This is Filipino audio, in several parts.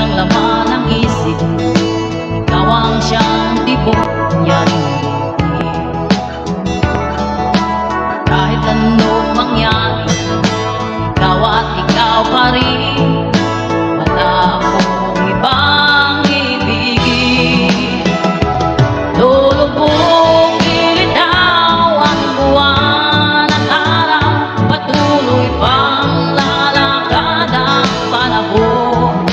kang laman ng isip. Ikaw ang siyang tibok yan. Kahit ano mangyari, ikaw at ikaw pa rin. Wala akong ibang ibigin. Lulubog ilitaw ang buwan at araw. Patuloy pang lalakad ang panahon.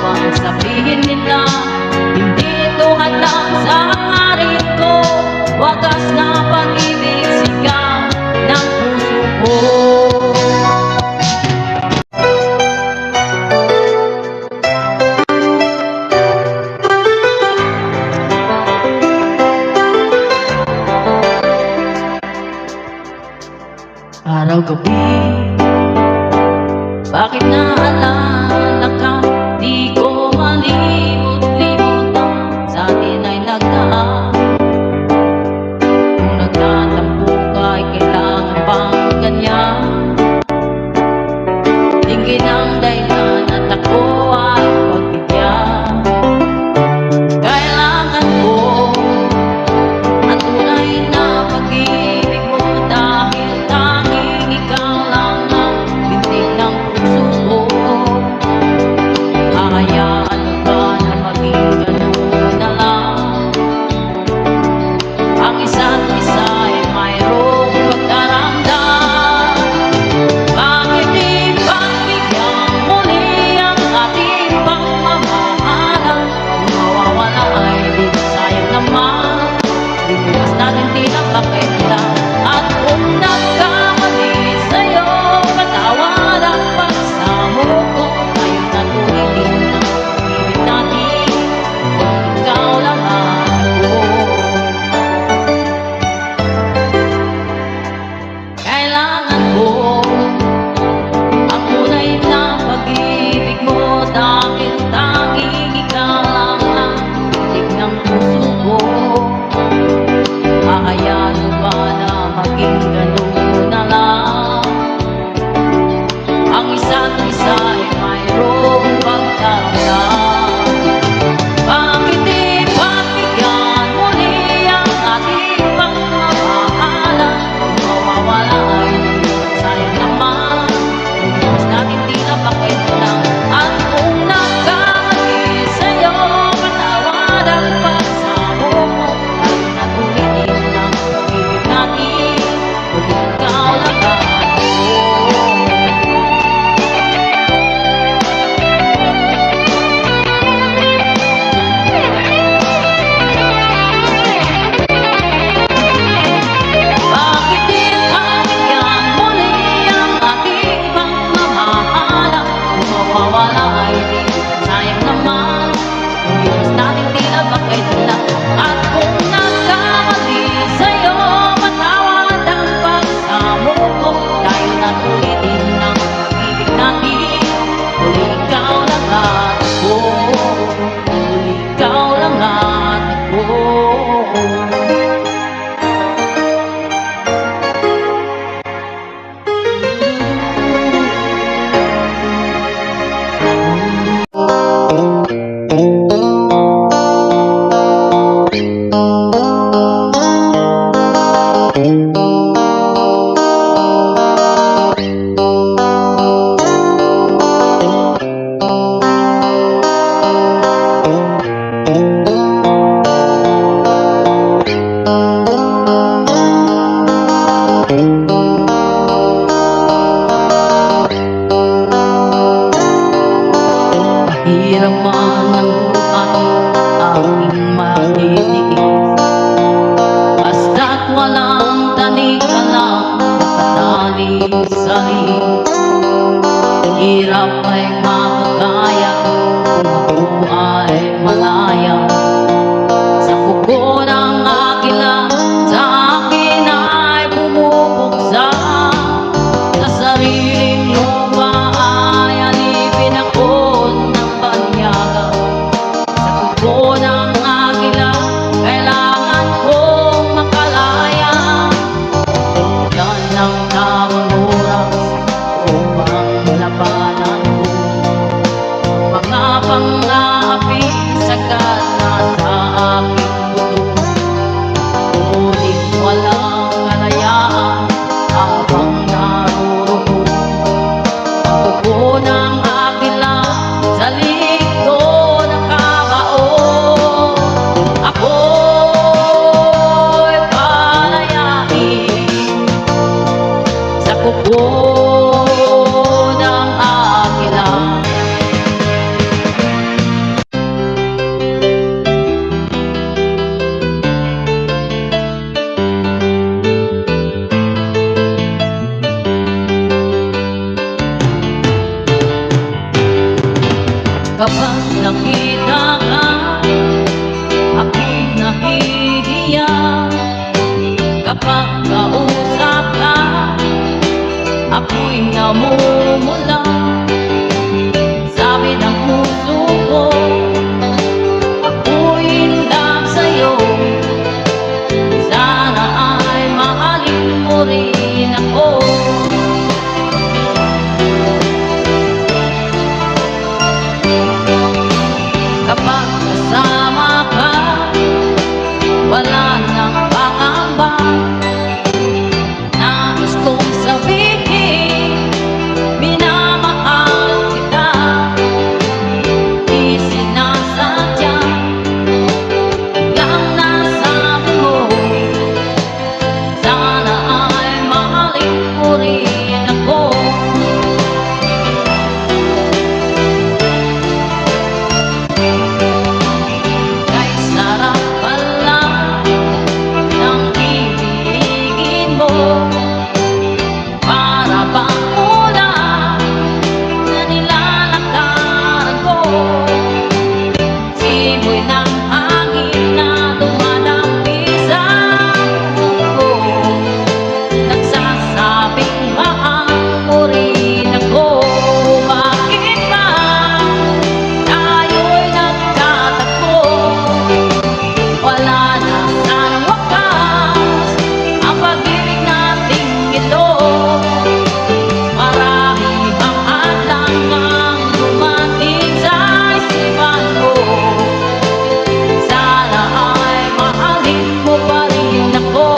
man sabihin nila, hindi ito hadlang sa hangarin ko. Wagas na pag-ibig, sigaw ng puso ko. Araw-gabi, bakit naalala ka? Di ko malimot-limutan, sa atin ay nagdaan. Kung nagtatampo ka, ay kailangan bang ganyan? Tingin ang dahilan at ako ay pagbigyan. Kailangan ko ang tunay na pag-ibig mo, dahil tanging ikaw lang ang bintig ng puso ko. Hahayaan mo ba na maging ganun na lang? Ang isa't isa ay mayroong pagdaramdam. Bakit di pagbigyan muli ang ating pagmamahalan? Kung mawawala ay di sayang naman, libukas natin tila pakailan. At kung nagkamali sa'yo, patawad ang pagsamo ko. Tayo na tuloy din ang pag-ibig natin, kung ikaw lang ako. Kailangan ko ang tunay na pag-ibig mo, dahil tanging ikaw lang ang bintig ng puso ko. Hahayaan mo ba na maging ganun na lang? Ang isa't isa ay mayroong pagdaramdam. Bakit di pagbigyan muli ang ating pagmamahalan? Kung mawawala ay sayang naman, libukas natin tila pakailan. At kung nagkamali sa'yo, patawad ang pagsamo ko. Tayo na tuloy din ang pag-ibig natin, kung ikaw lang ako. Bakit di pagbigyan muli ang ating pagmamahalan? Kung mawawala ay di sayang naman, libukas natin tila pakailan. At kung nagkamali sa'yo, patawad ang pagsamo ko. Tayo na tuloy din ang pag-ibig natin, kung ikaw lang at ako. Kung ikaw lang at ako. Mahirap man ang buhay, aking makitigis. Basta't walang tanik ka lang, nakatali sa liig. Hirap ay makakaya, kung ako ay malaya. Sa kuko ng agila, sa akin ay bumubuksa. Sa sariling lupa ay alipin ako ng banyaga. nakita ka, ako'y nahihiya. Kapag kausap ka, ako'y namumula. Sabi ng puso ko, ako'y love sa'yo. Sana ay mahalin mo rin ako. Kapag kasama ka, wala nang pangamba. Nais kong sabihin, minamahal kita. Di sinasadya lang nasabi mo. Sana ay mahalin mo rin ako. Kay sarap pala ng ibigin mo. Para bang ulan na nilalakaran ko. Simoy ng hangin na dumadampi sa puso. Nagsasabing mahal mo rin ako. Bakit ba tayo'y nagtatagpo? Wala na sanang wakas ang pag-ibig nating ito. Marami bang hadlang ang dumating sa isipan ko. Sana ay mahalin mo pa rin ako.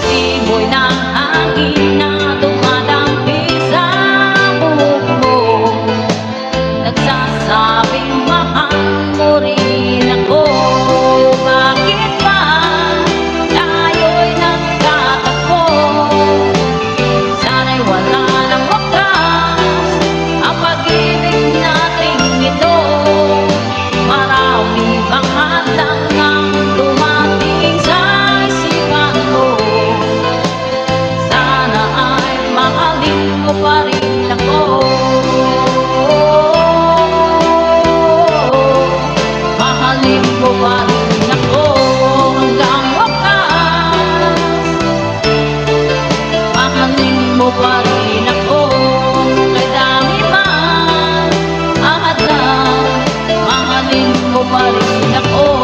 Simoy ng hangin na dumadampi sa buhok mo. Nagsasabing mahal mo rin ako. Bakit ba tayo'y nagtatakbo? Sana'y wala nang wakas ang pag-ibig nating ito. Marami bang hadlang ang dumating sa isipan mo. Sana ay mahalin mo pa rin ako. Mahalin mo pa rin ako hanggang wakas. Mahalin mo pa rin ako. Kay dami man ang hadlang, mahalin mo pa rin ako.